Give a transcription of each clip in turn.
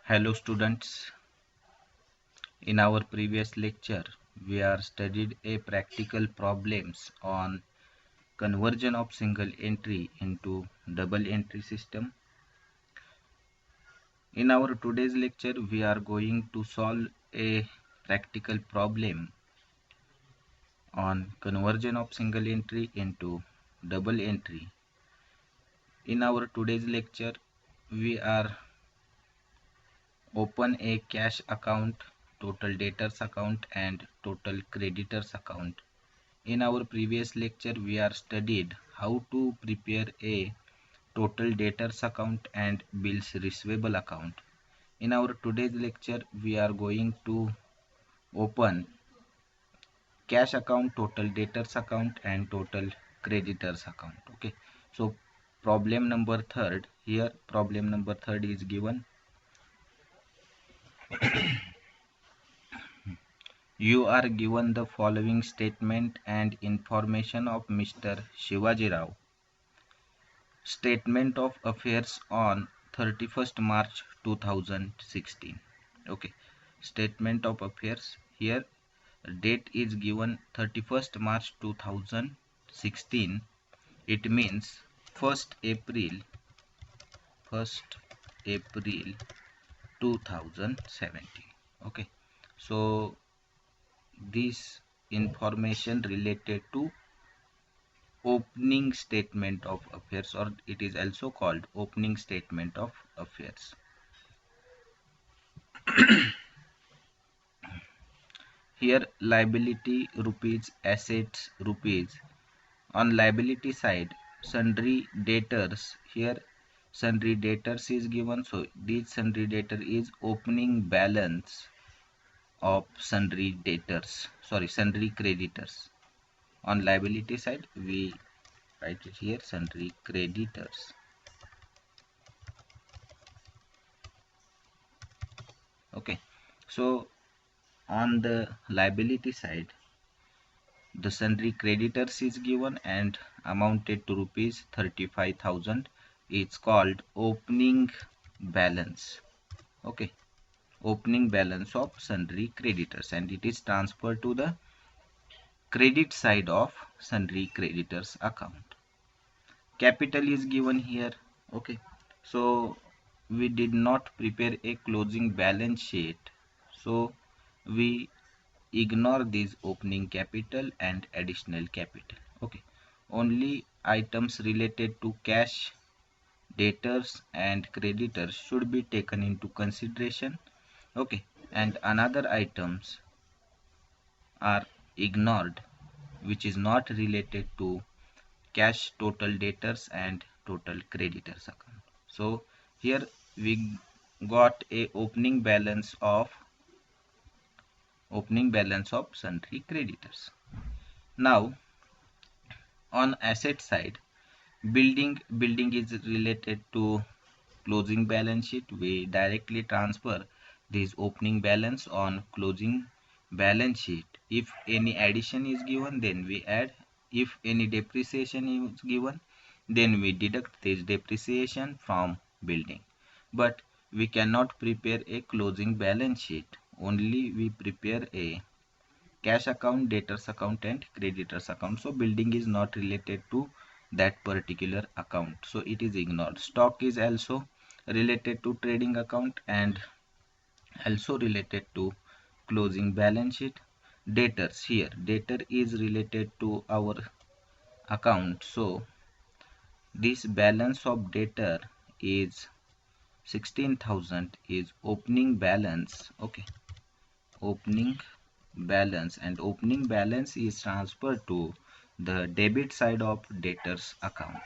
Hello students, in our previous lecture we are studied a practical problems on conversion of single entry into double entry system. In our today's lecture we are going to solve a practical problem on conversion of single entry into double entry. In our today's lecture we are open a cash account, total debtors account and total creditors account. In our previous lecture, we are studied how to prepare a total debtors account and bills receivable account. In our today's lecture, we are going to open cash account, total debtors account and total creditors account. Okay. So problem number third, here problem number third is given. You are given the following statement and information of Mr. Shivaji Rao. Statement of affairs on 31st March 2016. Okay, statement of affairs. Here date is given 31st March 2016. It means 1st April 2017. Okay, so this information related to opening statement of affairs, or it is also called opening statement of affairs. Here liability rupees, assets rupees. On liability side, sundry debtors. Here sundry debtors is given, so this sundry debtor is opening balance of sundry debtors, sorry, sundry creditors. On liability side we write it here, sundry creditors. Okay, so on the liability side the sundry creditors is given and amounted to rupees 35,000. It's called opening balance. Okay, opening balance of sundry creditors, and it is transferred to the credit side of sundry creditors account. Capital is given here. Okay, so we did not prepare a closing balance sheet, so we ignore this opening capital and additional capital. Okay, only items related to cash, debtors and creditors should be taken into consideration. Okay, and another items are ignored which is not related to cash, total debtors and total creditors account. So here we got a opening balance of sundry creditors. Now on asset side, building is related to closing balance sheet. We directly transfer this opening balance on closing balance sheet. If any addition is given, then we add. If any depreciation is given, then we deduct this depreciation from building. But we cannot prepare a closing balance sheet. Only we prepare a cash account, debtors account and creditors account. So building is not related to that particular account, so it is ignored. Stock is also related to trading account and also related to closing balance sheet. Debtors, here debtor is related to our account, so this balance of debtor is 16,000 is opening balance. Okay, opening balance, and opening balance is transferred to the debit side of debtors account.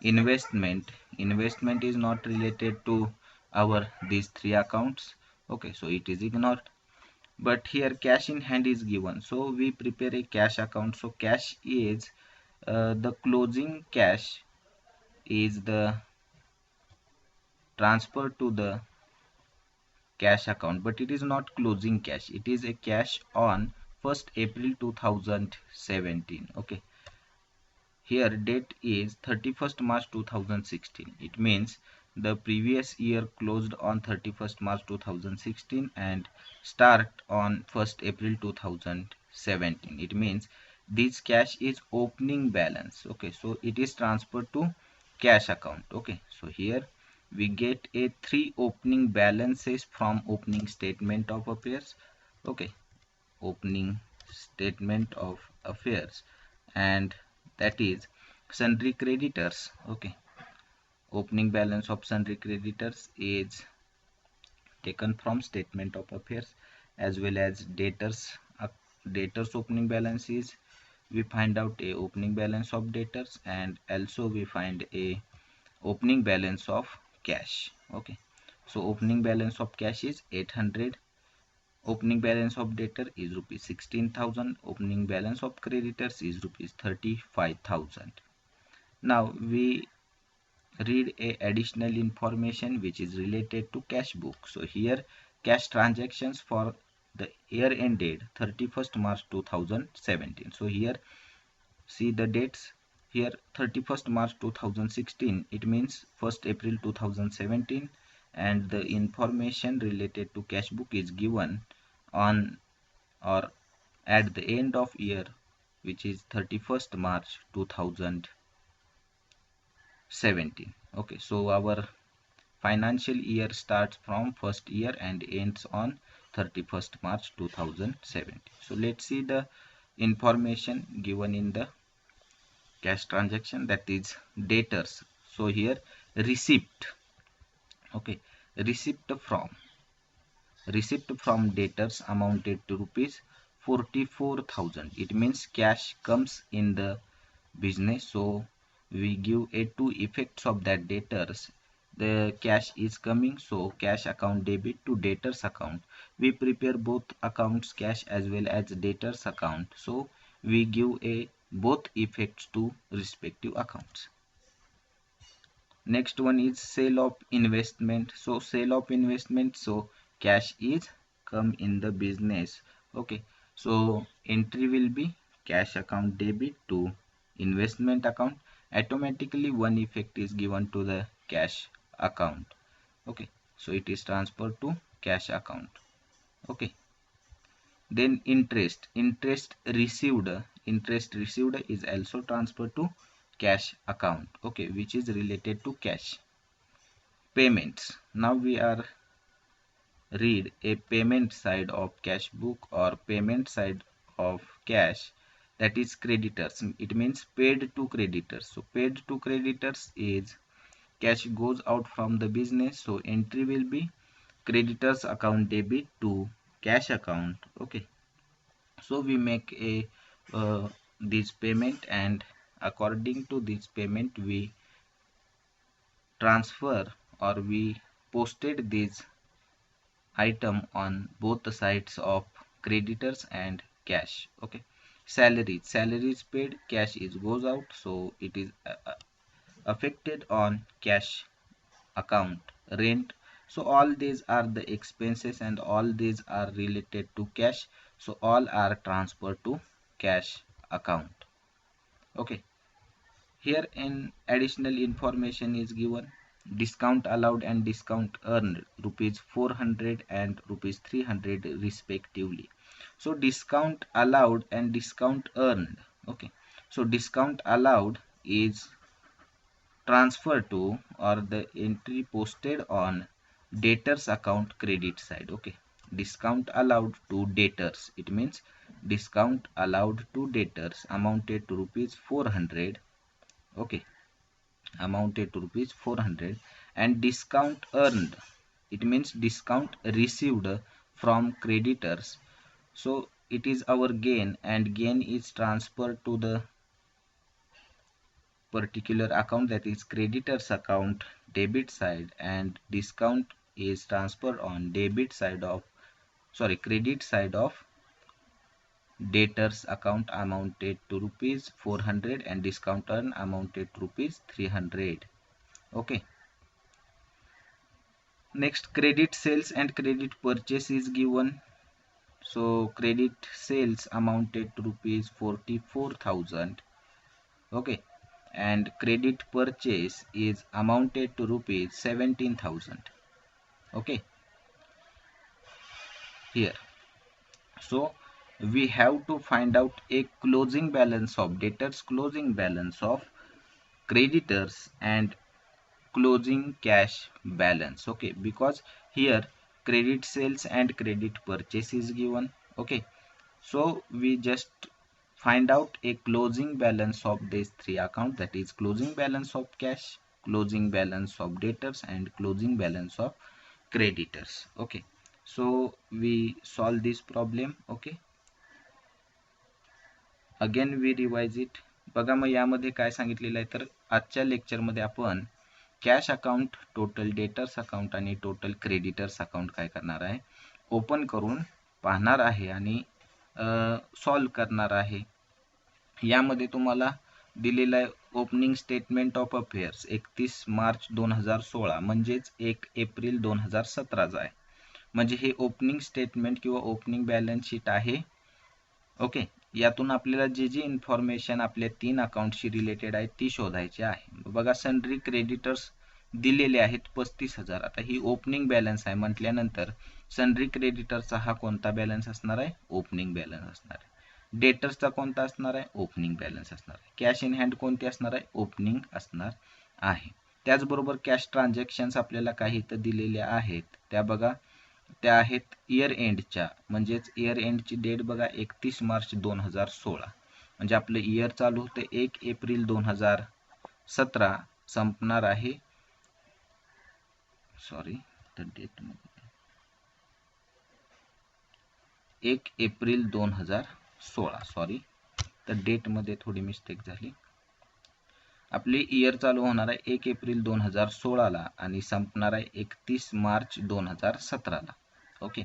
Investment is not related to our these three accounts. Okay, so it is ignored. But here cash in hand is given, so we prepare a cash account. So cash is the closing cash is the transfer to the cash account, but it is not closing cash, it is a cash on 1st April 2017. Okay, here date is 31st March 2016. It means the previous year closed on 31st March 2016 and start on 1st April 2017. It means this cash is opening balance. Okay, so it is transferred to cash account. Okay, so here we get a 3 opening balances from opening statement of affairs. Okay, opening statement of affairs, and that is sundry creditors. Okay, opening balance of sundry creditors is taken from statement of affairs, as well as debtors opening balance is we find out a opening balance of debtors, and also we find a opening balance of cash. Okay, so opening balance of cash is 800, opening balance of debtor is rupees 16,000, opening balance of creditors is rupees 35,000. Now we read a additional information which is related to cash book. So here cash transactions for the year ended 31st March 2017. So here see the dates. Here 31st March 2016, it means 1st April 2017, and the information related to cash book is given on or at the end of year, which is 31st March 2017. Okay, so our financial year starts from first year and ends on 31st March 2017. So let's see the information given in the cash transaction, that is debtors. So here receipt. Okay, receipt from debtors amounted to rupees 44,000. It means cash comes in the business, so we give a two effects of that debtors. The cash is coming, so cash account debit to debtors account. We prepare both accounts, cash as well as debtors account, so we give a both effects to respective accounts. Next one is sale of investment. So sale of investment, so cash is come in the business. Okay, so entry will be cash account debit to investment account. Automatically one effect is given to the cash account. Okay, so it is transferred to cash account. Okay, then interest received is also transferred to cash account. Okay, which is related to cash. Payments, now we are read a payment side of cash book or payment side of cash, that is creditors. It means paid to creditors. So paid to creditors is cash goes out from the business, so entry will be creditors account debit to cash account. Okay, so we make a this payment, and according to this payment we transfer or we posted this item on both the sides of creditors and cash. Okay, salary is paid, cash is goes out, so it is affected on cash account. Rent, so all these are the expenses and all these are related to cash, so all are transferred to cash account. Okay, here an additional information is given. Discount allowed and discount earned rupees 400 and rupees 300 respectively. So discount allowed and discount earned. Okay, so discount allowed is transferred to or the entry posted on debtors account credit side. Okay, discount allowed to debtors, it means discount allowed to debtors amounted to rupees 400. Okay, amounted to rupees 400, and discount earned, it means discount received from creditors, so it is our gain, and gain is transferred to the particular account, that is creditors account debit side, and discount is transferred on debit side of credit side of debtors account amounted to rupees 400 and discount earned amounted to rupees 300. Okay, next credit sales and credit purchase is given. So credit sales amounted to rupees 44,000. Okay, and credit purchase is amounted to rupees 17,000. Okay, here. So we have to find out a closing balance of debtors, closing balance of creditors, and closing cash balance. Okay, because here credit sales and credit purchase is given. Okay, so we just find out a closing balance of these three accounts, that is closing balance of cash, closing balance of debtors, and closing balance of creditors. Okay, so we solve this problem. Okay, again we revise it. बघा मग यामध्ये काय सांगितलेलं आहे तर आजच्या लेक्चरमध्ये आपण cash account, total debtors account आणि टोटल क्रेडिटर्स अकाउंट काय करणार आहे, ओपन करून पाहणार आहे आणि सॉल्व करणार आहे. यामध्ये तुम्हाला दिलेलं आहे ओपनिंग स्टेटमेंट ऑफ अफेअर्स 31 मार्च 2016 म्हणजेच 1 एप्रिल 2017चा आहे. म्हणजे हे ओपनिंग स्टेटमेंट किंवा ओपनिंग बॅलन्स शीट आहे. ओके, यातून आपल्याला जे जे इन्फॉर्मेशन आपल्या 3 अकाउंटशी रिलेटेड आहे ती शोधायची आहे. बघा सन्ड्री क्रेडिटर्स दिलेले आहेत 35,000. आता ही ओपनिंग बॅलन्स आहे म्हटल्यानंतर सन्ड्री क्रेडिटरचा हा कोणता बॅलन्स असणार आहे, ओपनिंग बॅलन्स असणार आहे. डेटर्सचा कोणता असणार आहे, ओपनिंग बॅलन्स असणार आहे. कॅश इन हँड कोणती असणार आहे, ओपनिंग असणार आहे. त्याचबरोबर कॅश ट्रान्झॅक्शन्स आपल्याला काही इथं दिलेल्या आहेत, त्या बघा, त्या आहेत इयर एंडच्या, म्हणजेच इयर एंडची डेट बघा 31 मार्च 2016. म्हणजे आपलं इयर चालू होतं 1 एप्रिल 2017, संपणार आहे, सॉरी तर डेट 1 एप्रिल 2016, सॉरी तर डेट मध्ये थोडी मिस्टेक झाली. आपली इयर चालू होणार आहे 1 एप्रिल 2016ला आणि संपणार आहे 31 मार्च 2017ला. ओके,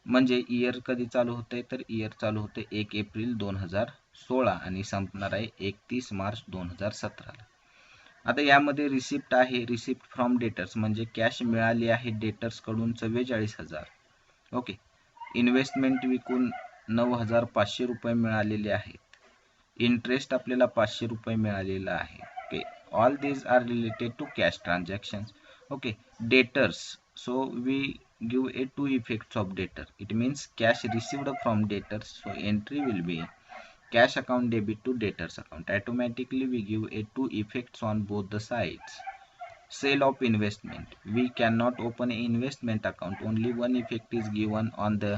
म्हणजे इयर कधी चालू होते तर इयर चालू होते 1 एप्रिल 2016 आणि संपणार आहे 31 मार्च 2017ला. आता यामध्ये रिसिप्ट आहे, रिसिप्ट फ्रॉम डेटर्स म्हणजे कॅश मिळाली आहे डेटर्स कडून 44,000. ओके, इन्व्हेस्टमेंट विकून 9,500 रुपये मिळालेले आहेत. इंटरेस्ट आपल्याला 500 रुपये मिळालेला आहे. Okay, all these are related to cash transactions. Okay, debtors, so we give a two effects of debtor. It means cash received from debtors, so entry will be cash account debit to debtors account. Automatically we give a two effects on both the sides. Sale of investment, we cannot open an investment account, only one effect is given on the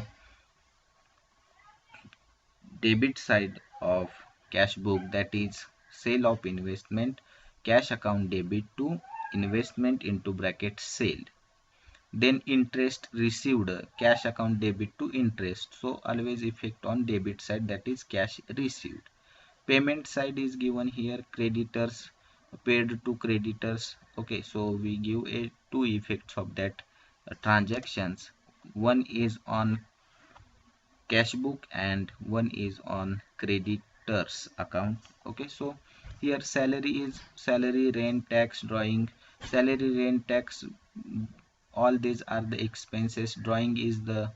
debit side of cash book, that is sale of investment, cash account debit to investment into bracket sale. Then interest received, cash account debit to interest, so always effect on debit side, that is cash received. Payment side is given here, creditors paid to creditors. Okay, so we give a two effects of that transactions. One is on cash book and one is on creditors account. Okay, so here salary is salary, rent, tax, drawing, salary, rent, tax, all these are the expenses. Drawing is the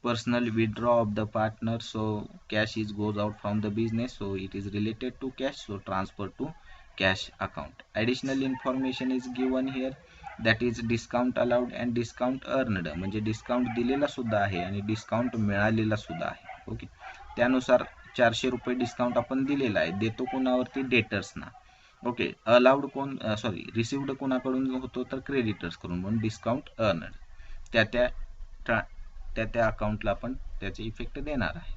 personal withdraw of the partner, so cash is goes out from the business, so it is related to cash, so transfer to cash account. Additional information is given here, that is discount allowed and discount earned, म्हणजे discount दिलेला सुद्धा आहे आणि discount मिळालेला सुद्धा आहे. Okay, त्यानुसार 400 रुपये डिस्काउंट आपण दिलेला आहे, देतो कोणावरती, डेटर्सना. ओके, अलाउड कोण, सॉरी रिसिव्ड कोणाकडून होतो तर क्रेडिटर्स कडून, म्हणून डिस्काउंट अर्नड त्या त्या अकाउंटला आपण त्याचे इफेक्ट देणार आहे.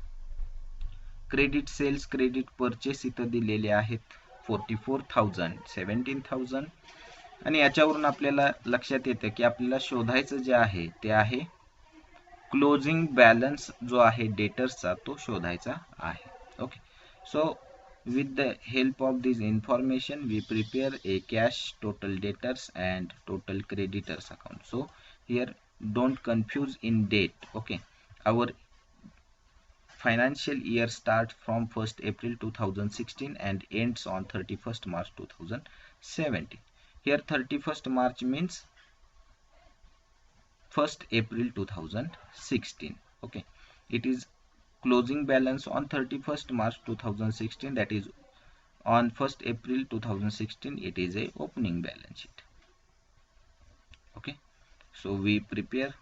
क्रेडिट सेल्स, क्रेडिट परचेस इथं दिलेले आहेत 44,000, 17,000. आणि याच्यावरून आपल्याला लक्षात येतं की आपल्याला शोधायचं जे आहे ते आहे क्लोजिंग बॅलन्स जो आहे डेटर्सचा, तो शोधायचा आहे. Okay, so with the help of this information we prepare a cash, total debtors and total creditors account. So here don't confuse in date. Okay, our financial year starts from 1st April 2016 and ends on 31st March 2017. Here 31st March means 1st April 2016. Okay, it is closing balance on 31st March 2016, that is On 1st April 2016, it is a opening balance sheet. Okay, so we prepare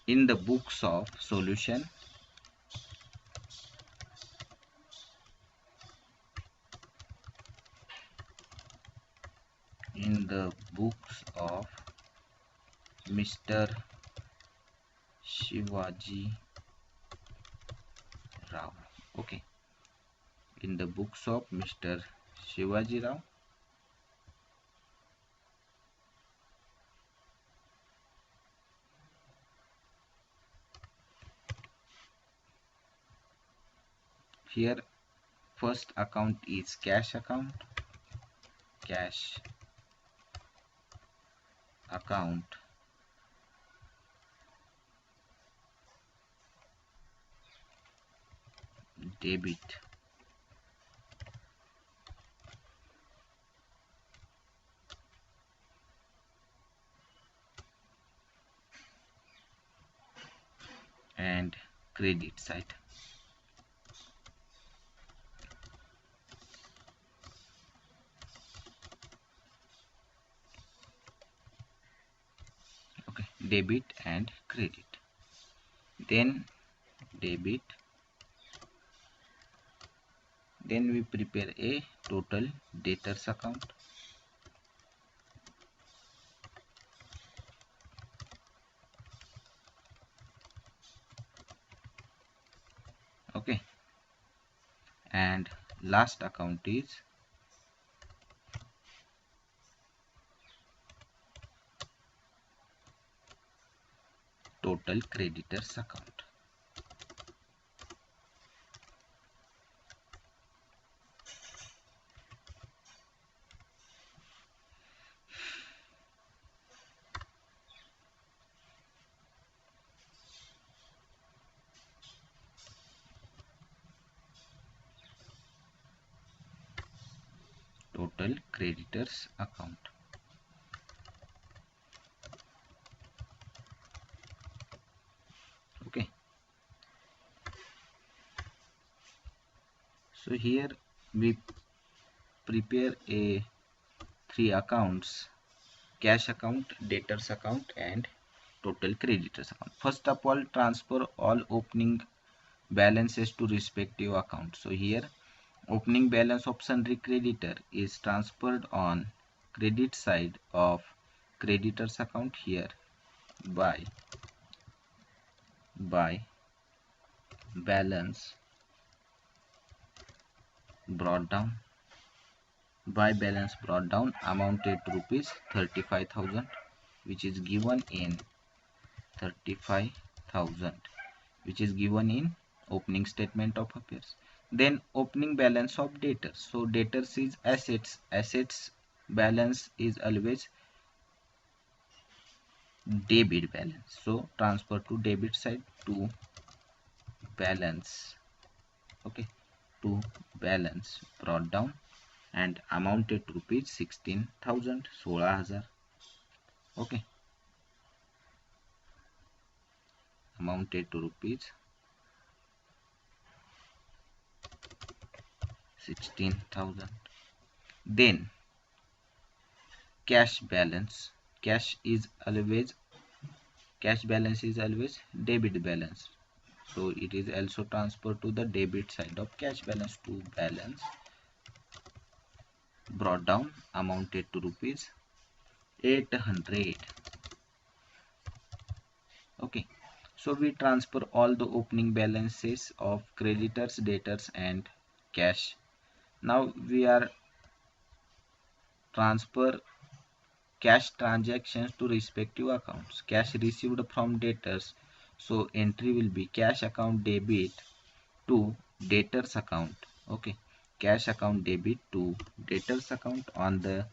in the books of solution. In the books of Mr. Shivaji Rao. Okay, in the books of Mr. Shivaji Rao, here first account is cash account. Cash account debit and credit side. Okay, debit and credit. Then debit. Then we prepare a total debtors account. Okay, and last account is total creditors account. Total creditors account. Okay, so here we prepare a three accounts: cash account, debtors account and total creditors account. First of all, transfer all opening balances to respective accounts. So here opening balance of sundry creditor is transferred on credit side of creditors account here by balance brought down. By balance brought down amounted to rupees 35,000, which is given in 35,000, which is given in opening statement of affairs. Then opening balance of debtors. So debtors is assets. Assets balance is always debit balance. So transfer to debit side to balance. Okay, to balance brought down and amounted to rupees 16,000, 16,000. Okay, amounted to rupees 16,000. Then cash balance. Cash balance is always debit balance. So it is also transferred to the debit side of cash balance to balance brought down, amounted to rupees 800. Okay, so we transfer all the opening balances of creditors, debtors and cash. Now we are transfer cash transactions to respective accounts. Cash received from debtors, so entry will be cash account debit to debtors account. Okay, cash account debit to debtors account. On the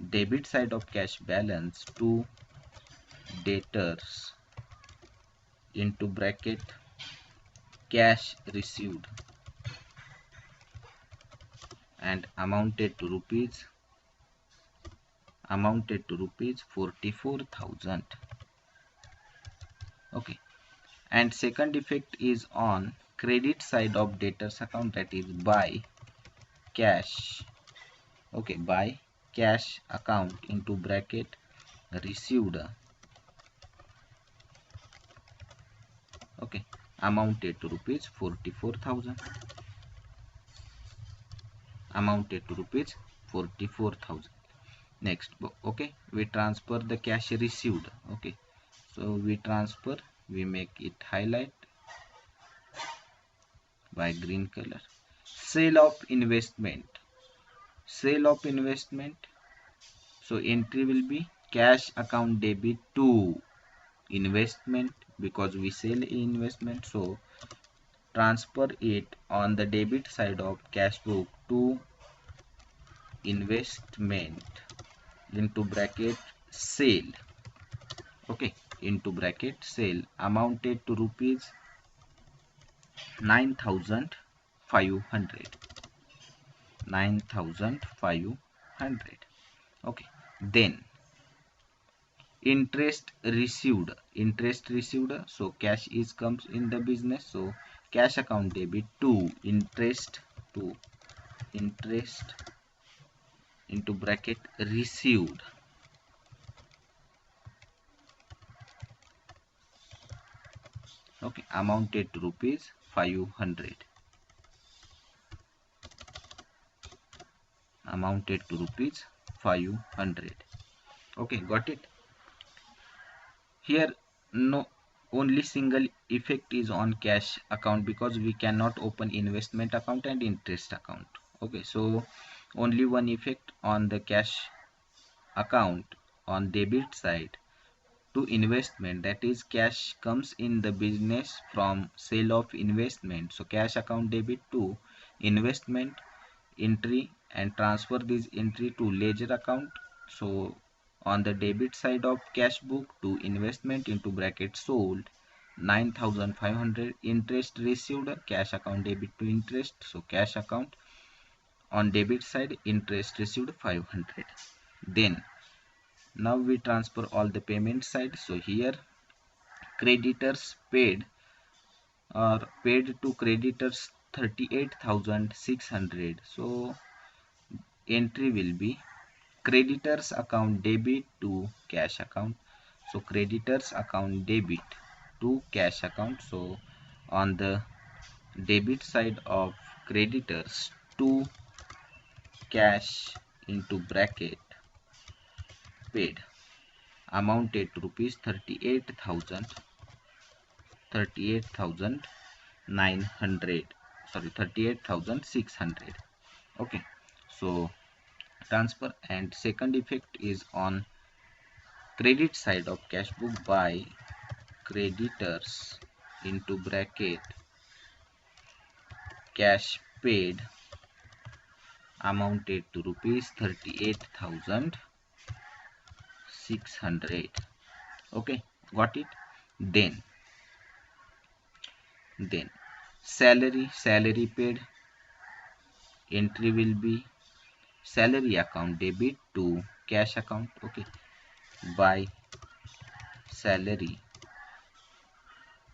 debit side of cash balance, to debtors into bracket cash received and amounted to rupees 44,000. Okay, and second effect is on credit side of debtors account, that is by cash. Okay, by cash account into bracket received. Okay, amounted to rupees 44,000. Amounted to rupees 44,000. Next, okay, we transfer the cash received. Okay, so we transfer, we make it highlight by green color. Sale of investment. Sale of investment. So entry will be cash account debit to investment, because we sell investment. So transfer it on the debit side of cash book to investment into bracket sale. Okay, into bracket sale, amounted to rupees 9,500. 9,500. Okay, then interest received. Interest received, so cash is comes in the business, so cash account debit to interest into bracket received. Okay, amounted to rupees 500. Amounted to rupees 500. Okay, got it. Here no, only single effect is on cash account, because we cannot open investment account and interest account. Okay, so only one effect on the cash account on debit side to investment, that is cash comes in the business from sale of investment, so cash account debit to investment entry and transfer this entry to ledger account. So on the debit side of cash book to investment into bracket sold 9,500. Interest received, cash account debit to interest, so cash account on debit side interest received 500. Then now we transfer all the payment side. So here creditors paid or paid to creditors 38,600. So entry will be creditors account debit to cash account. So creditors account debit to cash account. So on the debit side of creditors to cash into bracket paid, amounted to rupees 38,900. Sorry, 38,600. Okay, so transfer. And second effect is on credit side of cash book by creditors into bracket cash paid, amounted to rupees 38,600. Okay, got it. Then salary paid, entry will be salary account debit to cash account. Okay, by salary,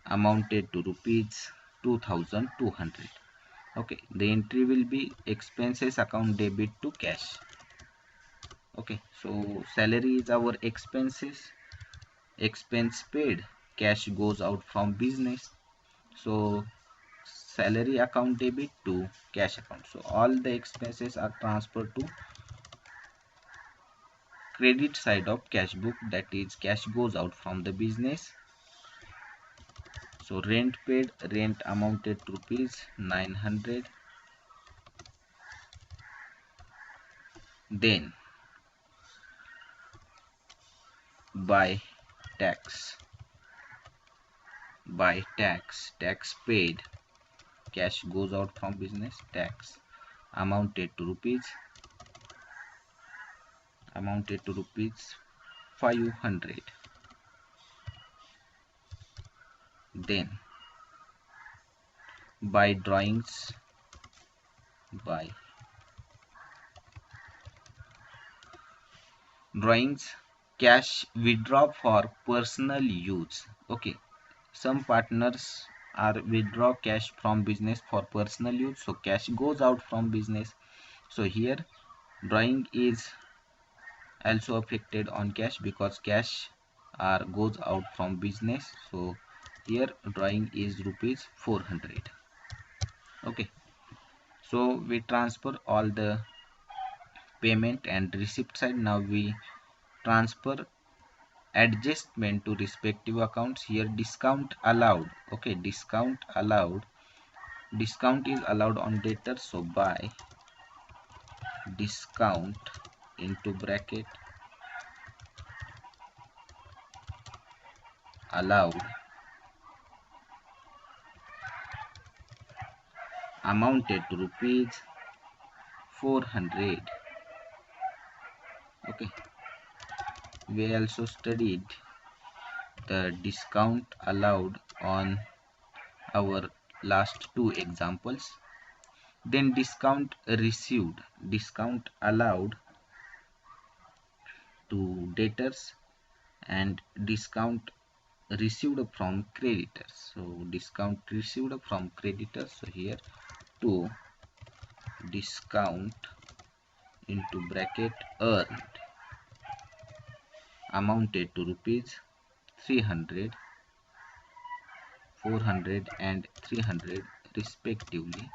amounted to rupees 2,200. Okay, the entry will be expenses account debit to cash. Okay, so salary is our expenses, expense paid, cash goes out from business, so salary account debit to cash account. So all the expenses are transferred to credit side of cash book, that is cash goes out from the business. So rent paid, rent amounted to rupees 900. Then by tax, tax paid, cash goes out from business, tax amounted to rupees 500. Then by drawings, cash withdraw for personal use. Okay, some partners are withdraw cash from business for personal use, so cash goes out from business. So here drawing is also affected on cash because cash goes out from business. So here drawing is rupees 400. Okay, so we transfer all the payment and receipt side. Now we transfer adjustment to respective accounts. Here discount allowed. Okay, discount is allowed on debtors, so by discount into bracket allowed amounted to rupees 400. Okay, we also studied the discount allowed on our last two examples. Then discount received, discount allowed to debtors and discount received from creditors. So discount received from creditors, so here to discount into bracket earned amounted to rupees 300, 400 and 300 respectively.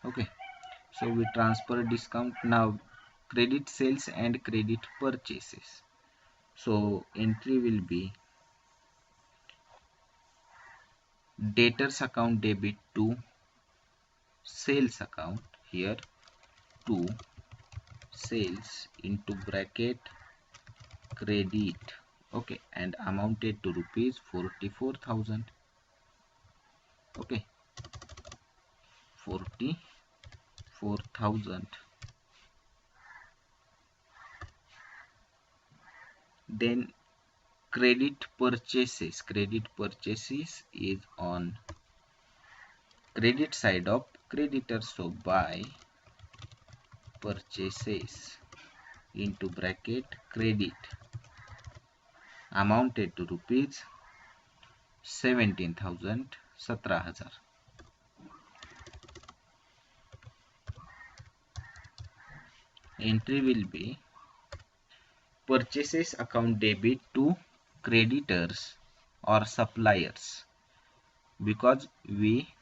Okay, so we transfer discount. Now credit sales and credit purchases. So entry will be debtors account debit to sales account, here to sales into bracket credit. Okay, and amounted to rupees 44,000. Okay, 44,000. Then credit purchases is on credit side of creditors, so by purchases into bracket credit amounted to rupees 17,000, 17,000. Entry will be purchases account debit to creditors or suppliers, because we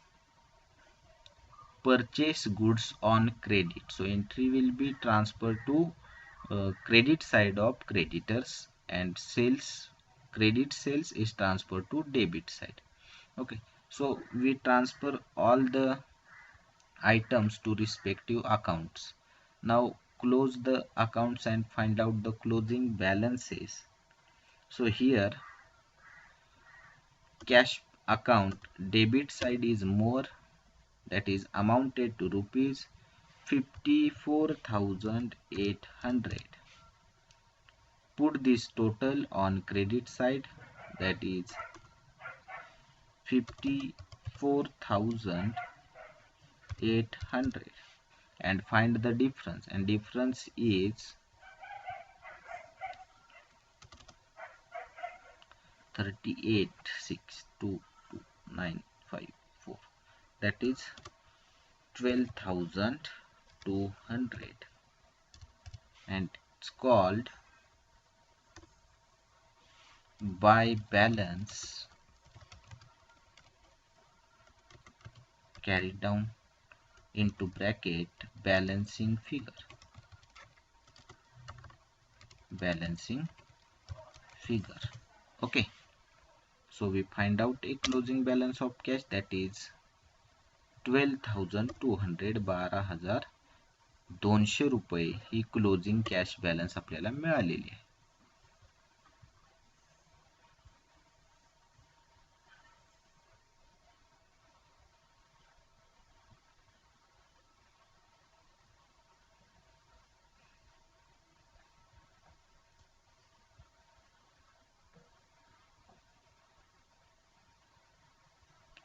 purchase goods on credit. So entry will be transferred to credit side of creditors, and credit sales is transferred to debit side. Okay, so we transfer all the items to respective accounts. Now close the accounts and find out the closing balances. So here cash account debit side is more, that is amounted to rupees 54,800. Put this total on credit side, that is 54,800, and find the difference, and difference is 38,622,954, that is 12,200, and it's called by balance carried down into bracket balancing figure. balancing figure. Okay, so we find out a closing balance of cash, that is 12,200, 12,200 रुपये ही closing cash balance आपल्याला मिळालेली आहे.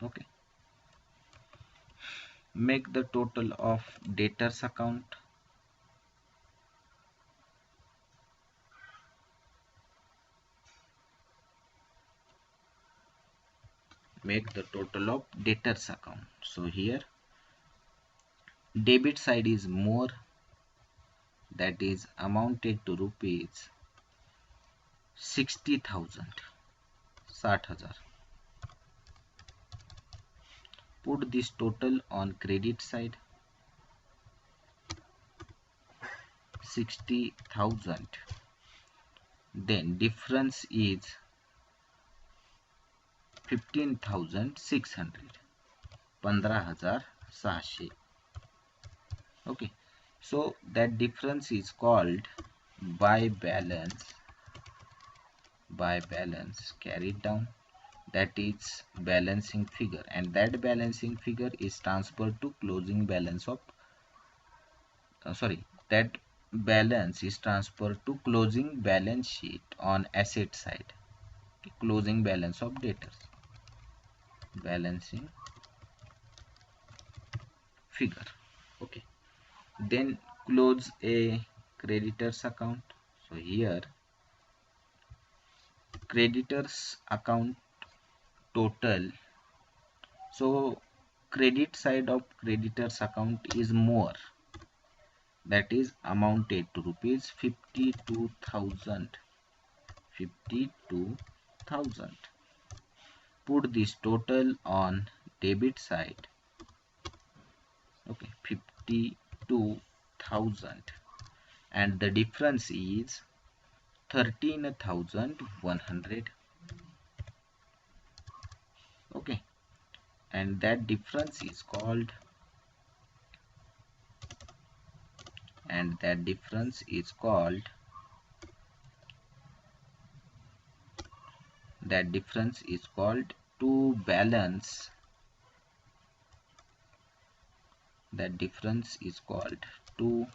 Okay, make the total of debtors account. Make the total of debtors account. So here debit side is more, that is amounted to rupees 60,000, 60,000. Put this total on credit side, 60,000. Then difference is 15,600, 15,600. Okay, so that difference is called by balance carried down, that is balancing figure, and that balancing figure is transferred to closing balance of that balance is transferred to closing balance sheet on asset side. Okay, closing balance of debtors, balancing figure. Okay, then close a creditors account. So here creditors account total, so credit side of creditors account is more, that is amounted to rupees 52,000, 52,000. Put this total on debit side. Okay, 52,000, and the difference is 13,100. Okay, and that difference is called, to balance, that difference is called to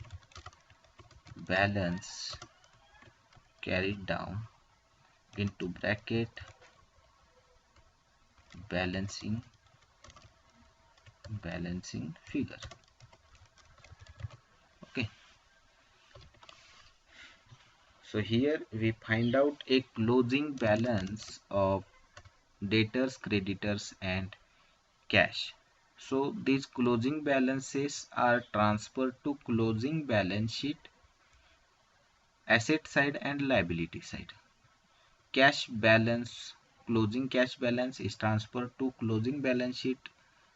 balance carried down into bracket balancing figure. Okay, so here we find out a closing balance of debtors, creditors and cash. So these closing balances are transferred to closing balance sheet, asset side and liability side. Cash balance, closing cash balance is transferred to closing balance sheet,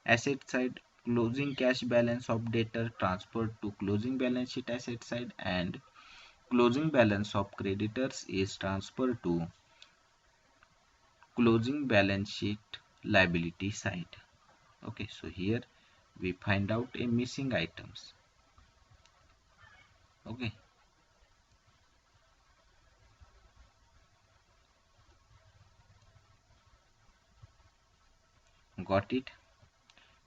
asset side. Closing cash balance of debtor transferred to closing balance sheet, asset side, and closing balance of creditors is transferred to closing balance sheet, liability side. Okay, so here we find out a missing items. Okay, got it?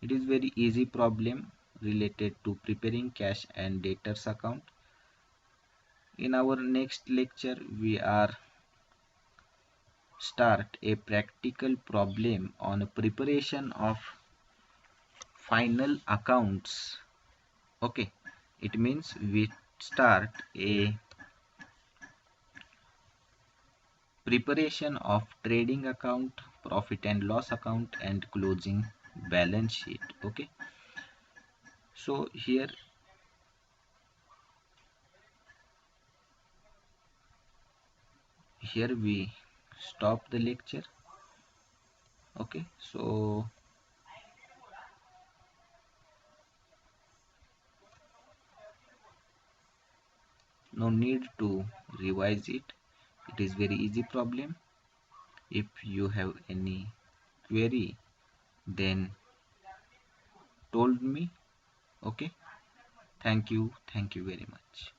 It is very easy problem related to preparing cash and debtors account. In our next lecture we are start a practical problem on preparation of final accounts. Okay, it means we start a preparation of trading account, profit and loss account and closing balance sheet. Okay, so here we stop the lecture. Okay, so no need to revise it. It is very easy problem. If you have any query, then told me. Okay, thank you very much.